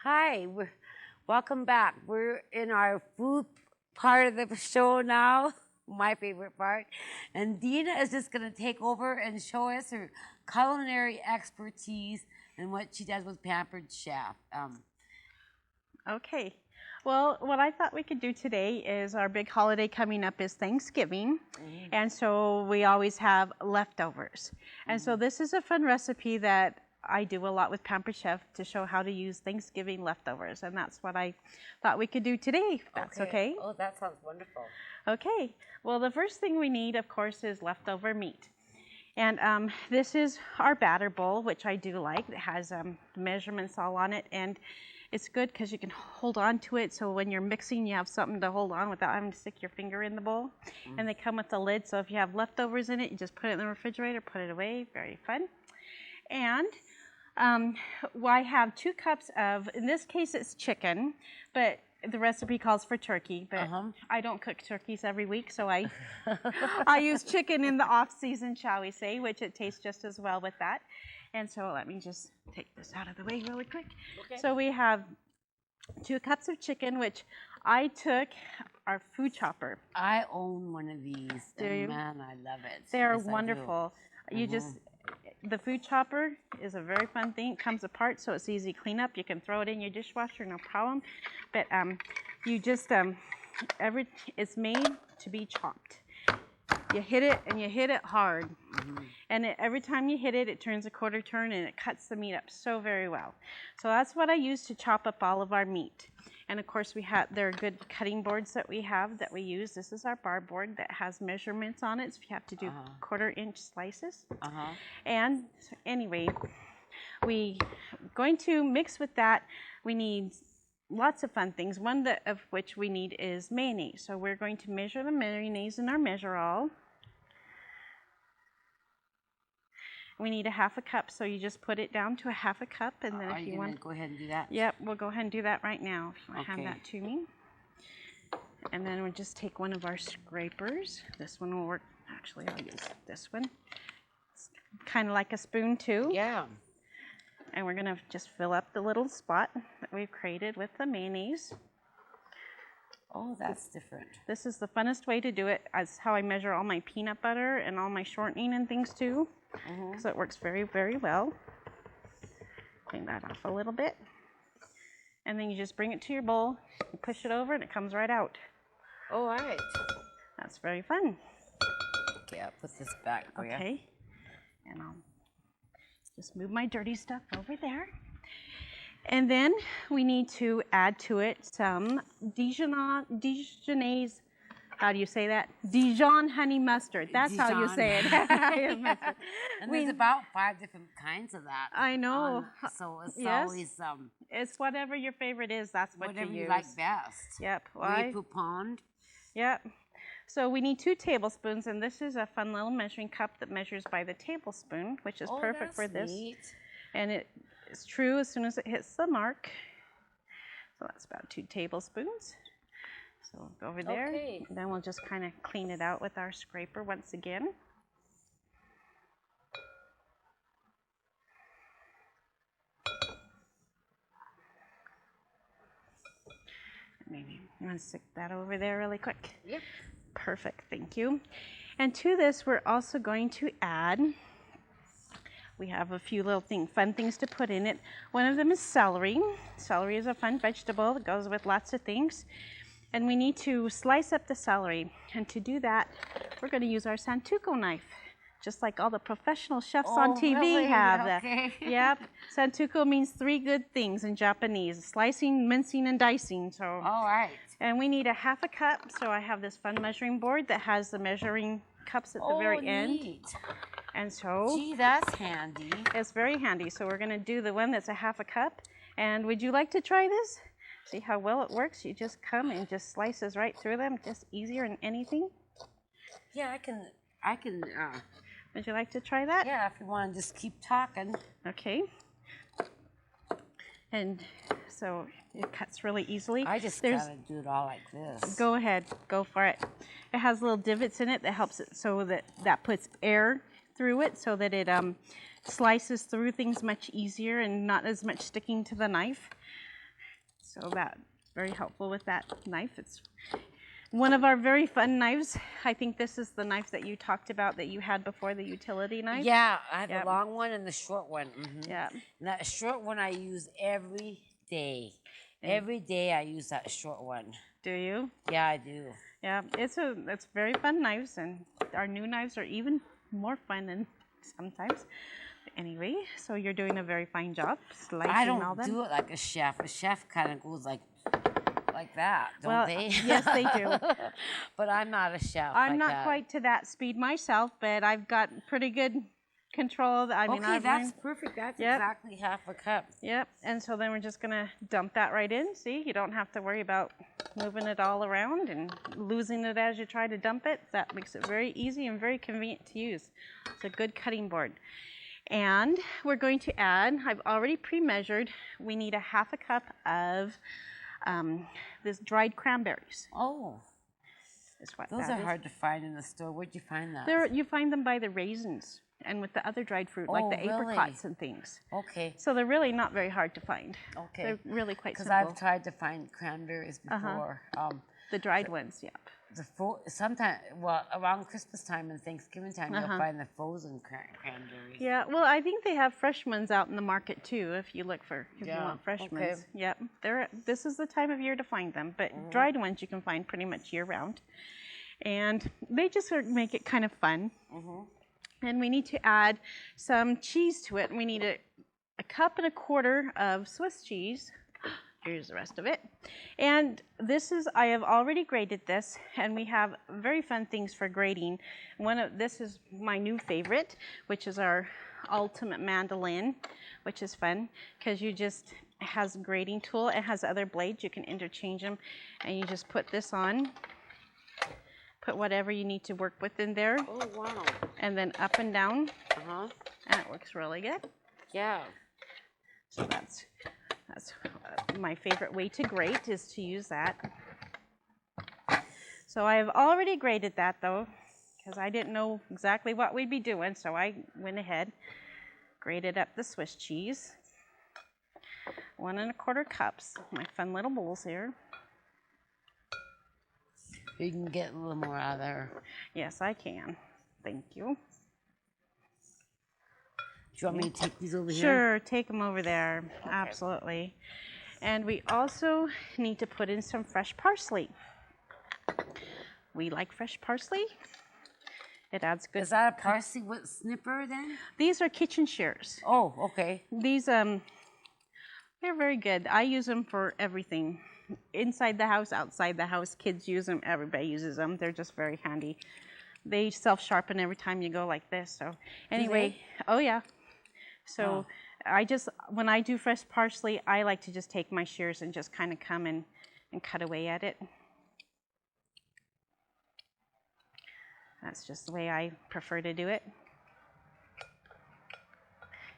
Hi, welcome back. We're in our food part of the show now, my favorite part. And Deena is just going to take over and show us her culinary expertise and what she does with Pampered Chef. Okay. Well, what I thought we could do today is our big holiday coming up is Thanksgiving. And so we always have leftovers. And so this is a fun recipe that I do a lot with Pampered Chef to show how to use Thanksgiving leftovers. And that's what I thought we could do today, if that's okay. Oh, that sounds wonderful. Okay. Well, the first thing we need, of course, is leftover meat. And this is our batter bowl, which I do like. It has measurements all on it. And it's good because you can hold on to it, so when you're mixing, you have something to hold on without having to stick your finger in the bowl. And they come with a lid, so if you have leftovers in it, you just put it in the refrigerator, put it away. Very fun. And I have 2 cups of, in this case it's chicken, but the recipe calls for turkey, but I don't cook turkeys every week, so I use chicken in the off season, shall we say, which it tastes just as well with that. And so let me just take this out of the way really quick. Okay. So we have 2 cups of chicken, which I took our food chopper. I own one of these. Do you? Man, I love it. They're wonderful. You just, the food chopper is a very fun thing. It comes apart, so it's easy to clean up. You can throw it in your dishwasher, no problem. But you just, it's made to be chopped. You hit it, and you hit it hard. And every time you hit it, it turns a quarter turn, and it cuts the meat up so very well. So that's what I use to chop up all of our meat. And of course, there are good cutting boards that we have that we use. This is our bar board that has measurements on it, so you have to do quarter-inch slices. And so anyway, going to mix with that, we need lots of fun things. One of which we need is mayonnaise. So we're going to measure the mayonnaise in our measure-all. We need a 1/2 cup, so you just put it down to a 1/2 cup, and then if you want to go ahead and do that. Yep, we'll go ahead and do that right now. If you want to hand that to me. And then we'll just take one of our scrapers. This one will work. Actually, I'll use this one. It's kind of like a spoon too. Yeah. And we're gonna just fill up the little spot that we've created with the mayonnaise. Oh, that's different. This is the funnest way to do it. It's how I measure all my peanut butter and all my shortening and things too. So it works very, very well. Clean that off a little bit. And then you just bring it to your bowl, you push it over, and it comes right out. Oh, all right. That's very fun. Okay, I'll put this back for you. Okay. And I'll just move my dirty stuff over there. And then we need to add to it some Dijonnaise, how do you say that? Dijon honey mustard. That's how you say it. And there's about 5 different kinds of that. I know. So it's always it's whatever your favorite is. That's what whatever you use. like best. Yep. Pond. Yep. So we need 2 tablespoons, and this is a fun little measuring cup that measures by the tablespoon, which is perfect for this. Neat. And it is true as soon as it hits the mark. So that's about 2 tablespoons. So we'll go over there. Okay. And then we'll just kind of clean it out with our scraper once again. Maybe you want to stick that over there really quick? Yep. Perfect, thank you. And to this, we're also going to add, we have a few little fun things to put in it. One of them is celery. Celery is a fun vegetable that goes with lots of things. And we need to slice up the celery. And to do that, we're going to use our Santoku knife, just like all the professional chefs on TV really? have. Okay. Yep. Santoku means 3 good things in Japanese: slicing, mincing, and dicing. So. All right. And we need a 1/2 cup. So I have this fun measuring board that has the measuring cups at the very end. Neat. And so. Gee, that's handy. It's very handy. So we're going to do the one that's a 1/2 cup. And would you like to try this? See how well it works? You just come and just slices right through them, just easier than anything. Yeah, I can. Would you like to try that? Yeah, if you want to just keep talking. Okay. And so it cuts really easily. I just gotta do it all like this. Go ahead, go for it. It has little divots in it that helps it so that puts air through it, so that it slices through things much easier and not as much sticking to the knife. So that very helpful with that knife. It's one of our very fun knives. I think this is the knife that you talked about that you had before, the utility knife. Yeah, I have the long one and the short one. Yeah. And that short one I use every day. Every day I use that short one. Do you? Yeah, I do. Yeah, it's very fun knives, and our new knives are even more fun than sometimes. Anyway, so you're doing a very fine job slicing I all don't that. do it like a chef. A chef kind of goes like that, don't Well, they? yes, they do. But I'm not a chef. I'm like not that. quite to that speed myself, but I've got pretty good control. I mean, Okay, I've that's learned. perfect. That's Yep. exactly half a cup. Yep, and so then we're just gonna dump that right in. See, you don't have to worry about moving it all around and losing it as you try to dump it. That makes it very easy and very convenient to use. It's a good cutting board. And we're going to add, I've already pre-measured, we need a half a cup of this dried cranberries. Oh, Is what those that are is. hard to find in the store. Where'd you find that? You find them by the raisins and with the other dried fruit, like Oh, the really? apricots and things. Okay. So they're really not very hard to find. Okay. They're really quite Because simple. I've tried to find cranberries before. The dried ones, yep. Sometimes, well, around Christmas time and Thanksgiving time, you'll find the frozen cranberries. Yeah, well, I think they have fresh ones out in the market too. If you look for, if you Yeah, want fresh okay. ones, yep. This is the time of year to find them. But dried ones you can find pretty much year round, and they just sort of make it kind of fun. And we need to add some cheese to it. We need a cup and a quarter of Swiss cheese. Here's the rest of it. And this is, I have already grated this, and we have very fun things for grating. This is my new favorite, which is our ultimate mandolin, which is fun because it has a grating tool. It has other blades. You can interchange them, and you just put this on, put whatever you need to work with in there. Oh, wow. And then up and down, and it works really good. Yeah. So that's my favorite way to grate, is to use that. So I have already grated that though, because I didn't know exactly what we'd be doing, so I went ahead, grated up the Swiss cheese. 1 1/4 cups, my fun little bowls here. You can get a little more out of there. Yes, I can. Thank you. Do you want me to take these over here? Sure, take them over there. Okay. Absolutely. And we also need to put in some fresh parsley. We like fresh parsley. It adds good. Is that a parsley with snipper then? These are kitchen shears. Oh, okay. These they're very good. I use them for everything. Inside the house, outside the house, kids use them, everybody uses them. They're just very handy. They self-sharpen every time you go like this. So anyway, oh yeah. So when I do fresh parsley, I like to just take my shears and just kind of come and cut away at it. That's just the way I prefer to do it.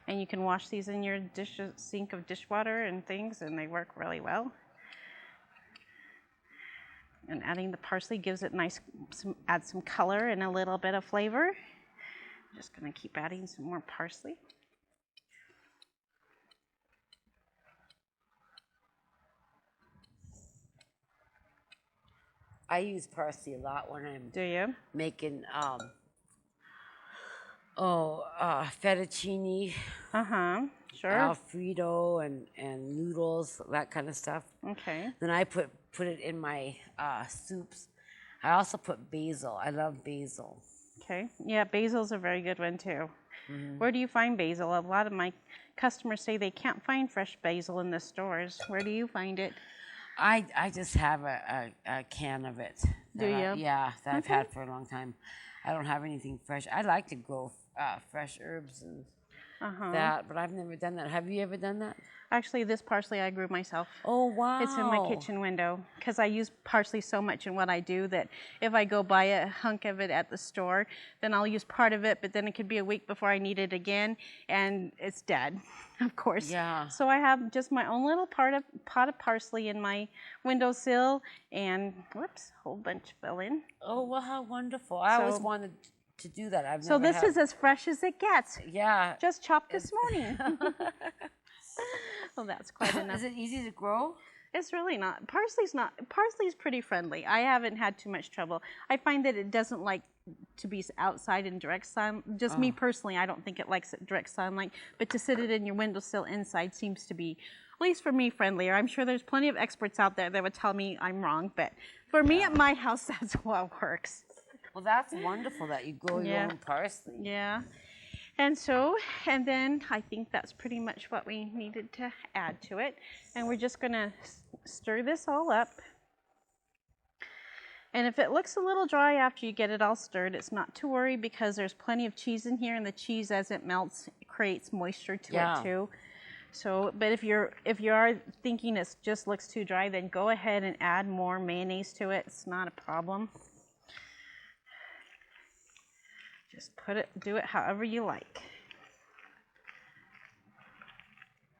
And you can wash these in your sink of dishwater and things, and they work really well. And adding the parsley gives it adds some color and a little bit of flavor. I'm just going to keep adding some more parsley. I use parsley a lot when I'm making fettuccine, sure, Alfredo, and noodles, that kind of stuff. Okay. Then I put it in my soups. I also put basil. I love basil. Okay. Yeah, basil's a very good one too. Where do you find basil? A lot of my customers say they can't find fresh basil in the stores. Where do you find it? I just have a can of it. Do you? Yeah, that I've had for a long time. I don't have anything fresh. I like to grow fresh herbs and that, but I've never done that. Have you ever done that? Actually, this parsley I grew myself. Oh, wow. It's in my kitchen window because I use parsley so much in what I do that if I go buy a hunk of it at the store, then I'll use part of it, but then it could be a week before I need it again, and it's dead, of course. Yeah. So I have just my own little pot of parsley in my windowsill, and whoops, a whole bunch fell in. Oh, well, how wonderful. I always wanted to do that. So this is as fresh as it gets. Yeah. Just chopped this morning. Well, that's quite enough. Is it easy to grow? It's really not. Parsley's pretty friendly. I haven't had too much trouble. I find that it doesn't like to be outside in direct sun. Just me personally, I don't think it likes direct sunlight. But to sit it in your windowsill inside seems to be, at least for me, friendlier. I'm sure there's plenty of experts out there that would tell me I'm wrong. But for me at my house, that's what works. Well, that's wonderful that you grow your own parsley. Yeah. And then I think that's pretty much what we needed to add to it. And we're just going to stir this all up. And if it looks a little dry after you get it all stirred, it's not to worry because there's plenty of cheese in here, and the cheese, as it melts, creates moisture to it too. So, but if you are thinking it just looks too dry, then go ahead and add more mayonnaise to it. It's not a problem. Just do it however you like.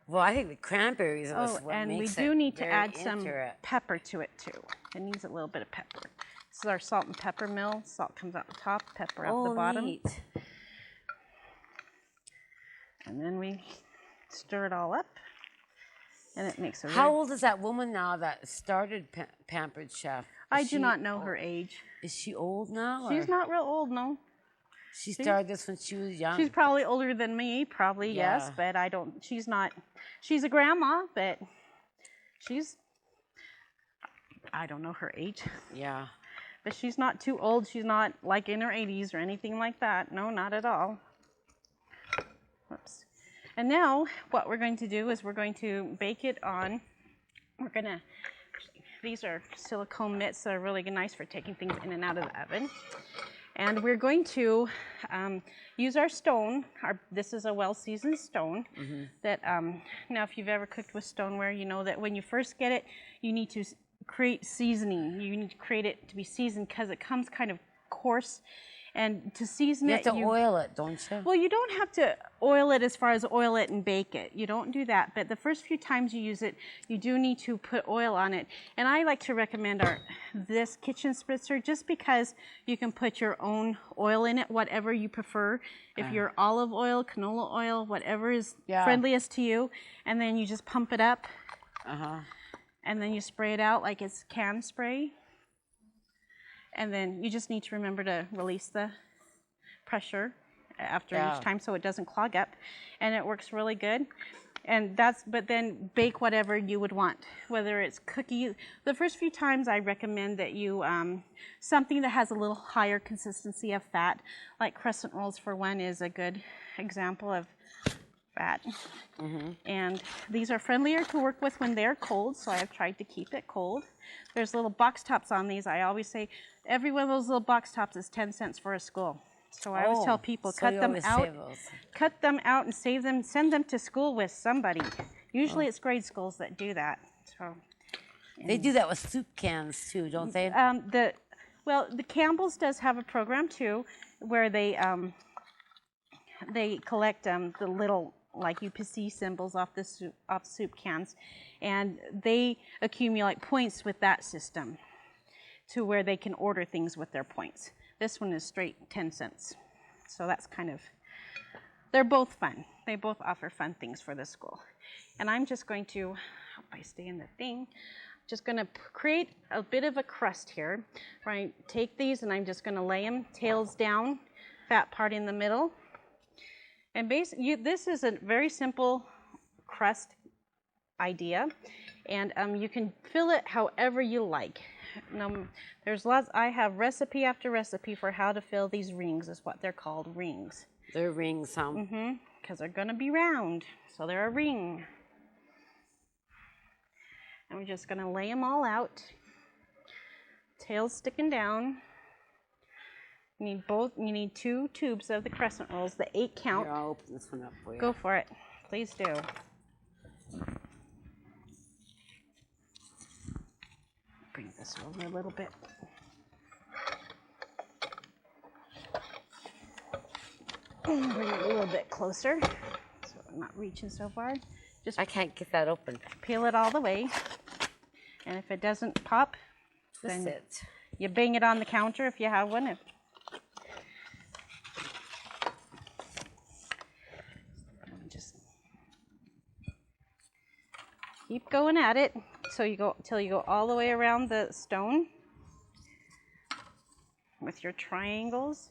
Well, I think the cranberries is what and we makes do need to very add some pepper to it too. It needs a little bit of pepper. This is our salt and pepper mill. Salt comes out the top, pepper out the bottom. Neat. And then we stir it all up, and it makes a. How old is that woman now that started Pampered Chef? I do not know her age. Is she old now? She's not real old, no. She started this when she was young. She's probably older than me, probably, yes, but I don't, she's not, she's a grandma, but I don't know her age. Yeah. But she's not too old. She's not like in her 80s or anything like that. No, not at all. Whoops. And now what we're going to do is we're going to bake it on, these are silicone mitts that are really nice for taking things in and out of the oven. And we're going to use our stone. This is a well-seasoned stone. That now, if you've ever cooked with stoneware, you know that when you first get it, you need to create seasoning. You need to create it to be seasoned because it comes kind of coarse. And to season you have to oil it, don't you? Well, you don't have to oil it as far as oil it and bake it. You don't do that. But the first few times you use it, you do need to put oil on it. And I like to recommend this kitchen spritzer just because you can put your own oil in it, whatever you prefer. If you're olive oil, canola oil, whatever is friendliest to you. And then you just pump it up. And then you spray it out like it's can spray. And then you just need to remember to release the pressure after each time so it doesn't clog up. And it works really good. And but then bake whatever you would want, whether it's cookies. The first few times I recommend that you, something that has a little higher consistency of fat, like crescent rolls for one is a good example of fat. And these are friendlier to work with when they're cold, so I've tried to keep it cold. There's little box tops on these. I always say every one of those little box tops is 10 cents for a school. So I always tell people, cut them out and save them, send them to school with somebody. Usually it's grade schools that do that. So they do that with soup cans too, don't they? Well, the Campbell's does have a program too, where they collect the little like UPC symbols off soup cans, and they accumulate points with that system to where they can order things with their points. This one is straight 10 cents. So that's kind of, they're both fun. They both offer fun things for the school. And I'm just going to, hope I stay in the thing, just going to create a bit of a crust here. Right, take these and I'm just going to lay them tails down, fat part in the middle. And basically, this is a very simple crust idea, and you can fill it however you like. There's lots. I have recipe after recipe for how to fill these rings. Is what they're called, rings. They're rings, huh? Because they're going to be round, so they're a ring. And we're just going to lay them all out. Tails sticking down. You need 2 tubes of the crescent rolls, the 8 count. Here, I'll open this one up for you. Go for it. Please do. Bring this over a little bit. Bring it a little bit closer so I'm not reaching so far. Just I can't get that open. Peel it all the way. And if it doesn't pop, then you bang it on the counter if you have one. Keep going at it. so you go till you go all the way around the stone with your triangles.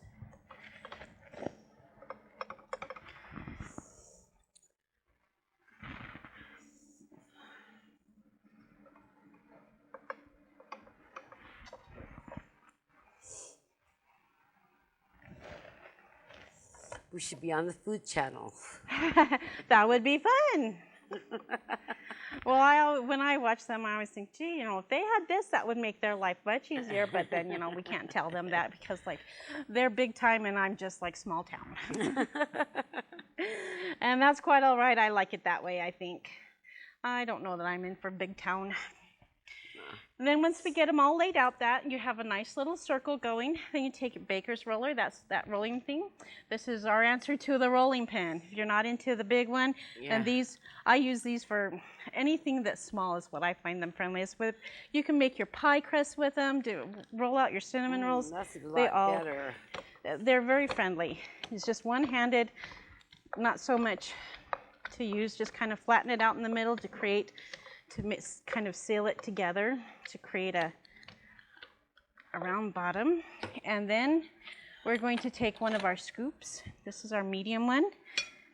We should be on the Food Channel. That would be fun. Well, when I watch them, I always think, gee, you know, if they had this, that would make their life much easier. But then, you know, we can't tell them that because, like, they're big time and I'm just like small town. And that's quite all right. I like it that way, I think. I don't know that I'm in for big town. And then once we get them all laid out, that you have a nice little circle going. Then you take your baker's roller, that's that rolling thing. This is our answer to the rolling pin. If you're not into the big one, and these, I use these for anything that's small is what I find them friendliest with. You can make your pie crust with them, roll out your cinnamon rolls. That's a lot better. They're very friendly. It's just one-handed, not so much to use, just kind of flatten it out in the middle to create, kind of seal it together to create a round bottom. And then we're going to take one of our scoops. This is our medium one,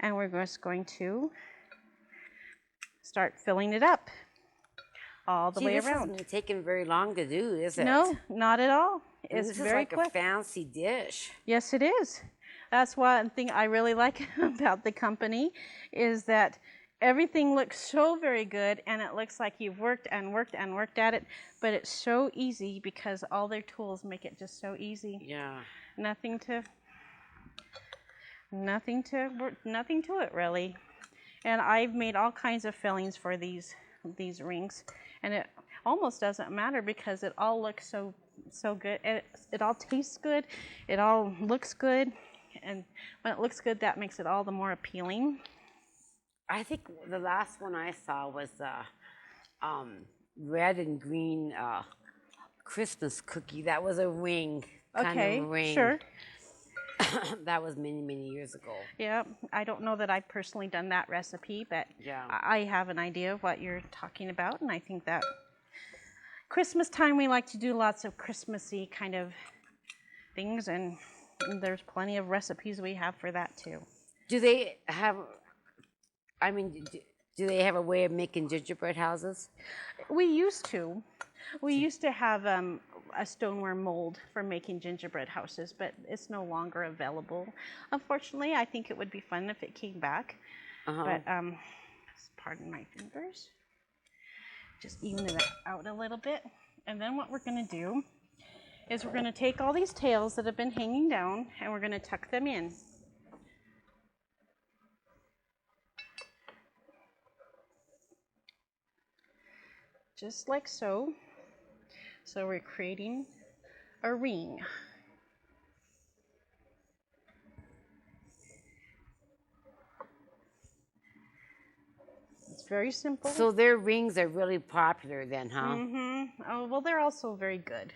and we're just going to start filling it up all the way around. This isn't taking very long to do, is it? No, not at all. It's very quick. A fancy dish. Yes, it is. That's one thing I really like about the company is that everything looks so very good, and it looks like you've worked and worked and worked at it, but it's so easy because all their tools make it just so easy. Yeah. Nothing to it really. And I've made all kinds of fillings for these rings, and it almost doesn't matter because it all looks so good. It all tastes good. It all looks good, and when it looks good, that makes it all the more appealing. I think the last one I saw was red and green Christmas cookie. That was a ring, kind of a ring. Sure. That was many, many years ago. Yeah, I don't know that I've personally done that recipe, but I have an idea of what you're talking about, and I think that Christmas time we like to do lots of Christmassy kind of things, and there's plenty of recipes we have for that too. Do they have? I mean, do they have a way of making gingerbread houses? We used to. We used to have a stoneware mold for making gingerbread houses, but it's no longer available. Unfortunately, I think it would be fun if it came back. But pardon my fingers. Just even it out a little bit. And then what we're going to do is we're going to take all these tails that have been hanging down and we're going to tuck them in. Just like so. So we're creating a ring. It's very simple. So their rings are really popular then, huh? Mm-hmm. Oh, well, they're also very good.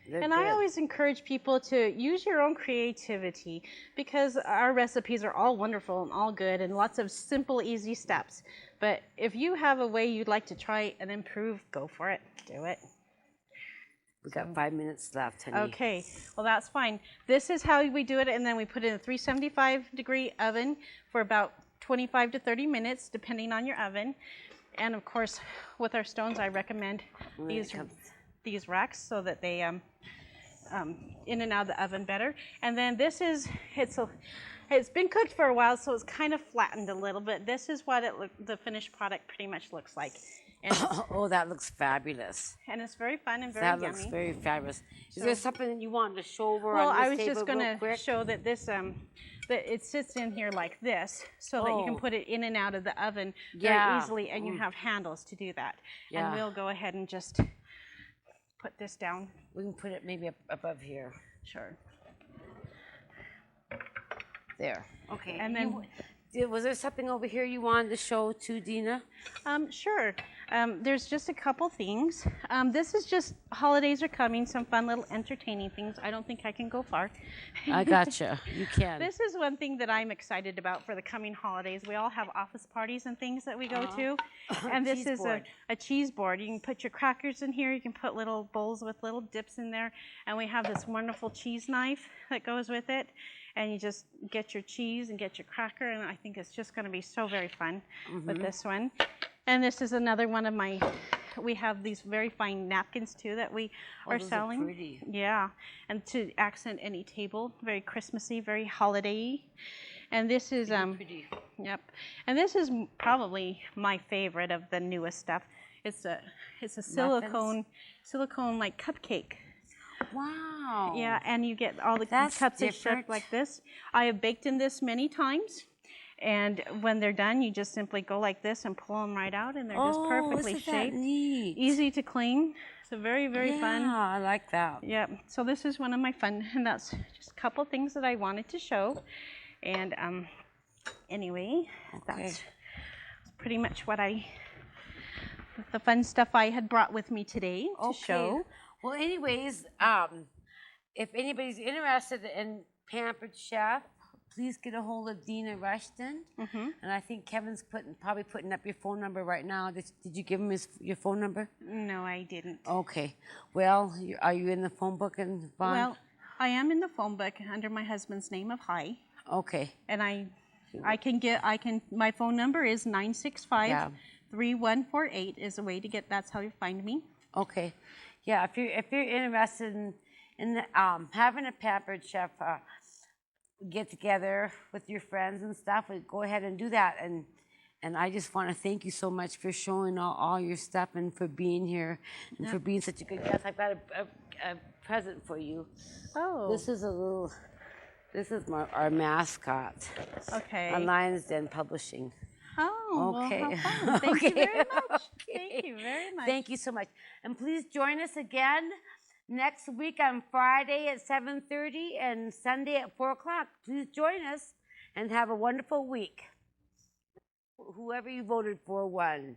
They're and good. I always encourage people to use your own creativity because our recipes are all wonderful and all good and lots of simple, easy steps. But if you have a way you'd like to try and improve, go for it. Do it. We've got 5 minutes left, honey. Okay, well, that's fine. This is how we do it, and then we put it in a 375-degree oven for about 25 to 30 minutes, depending on your oven. And, of course, with our stones, I recommend these racks so that they in and out of the oven better. And then this is, it's been cooked for a while, so it's kind of flattened a little bit. This is what the finished product pretty much looks like. And oh, that looks fabulous. And it's very fun and very yummy. That looks very fabulous. Is there something that you wanted to show over well, on this I was table just going to show that this, that it sits in here like this so that you can put it in and out of the oven very easily, and you have handles to do that. And we'll go ahead and just put this down. We can put it maybe up above here. Sure. There. Okay. And then... was there something over here you wanted to show too, Deena? Sure. There's just a couple things. This is just holidays are coming, some fun little entertaining things. I don't think I can go far. I gotcha. You can. This is one thing that I'm excited about for the coming holidays. We all have office parties and things that we go to. And this is a cheese board. You can put your crackers in here. You can put little bowls with little dips in there. And we have this wonderful cheese knife that goes with it. And you just get your cheese and get your cracker. And I think it's just going to be so very fun with this one. And this is another one of my, we have these very fine napkins too that we are selling. Are pretty. Yeah, and to accent any table, very Christmassy, very holiday-y. And this is, Pretty. Yep. And this is probably my favorite of the newest stuff. It's a silicone like cupcake. Wow. Yeah, and you get all the That's cups are different. shaped like this. I have baked in this many times. And when they're done, you just simply go like this and pull them right out, and they're just perfectly isn't shaped. That neat? Easy to clean. So very, very fun. Yeah, I like that. Yeah. So this is one of my fun, and that's just a couple things that I wanted to show. And anyway, that's pretty much what the fun stuff I had brought with me today to show. Well, anyways, if anybody's interested in Pampered Chef, please get a hold of Deena Rushton. And I think Kevin's probably putting up your phone number right now. Did you give him your phone number? No, I didn't. Okay. Well, are you in the phone book, and Vaughn? Well, I am in the phone book under my husband's name of Hi. Okay. And my phone number is 965-3148 is a way to get, that's how you find me. Okay. Yeah, if you're interested in having a Pampered Chef get together with your friends and stuff, go ahead and do that. And I just want to thank you so much for showing all your stuff and for being here and for being such a good guest. I've got a present for you. Oh. This is our mascot. Okay. On Lions Den Publishing. Oh, okay. Well, how fun. Thank you very much. Thank you very much. Thank you so much. And please join us again next week on Friday at 7:30 and Sunday at 4 o'clock. Please join us and have a wonderful week. Whoever you voted for won.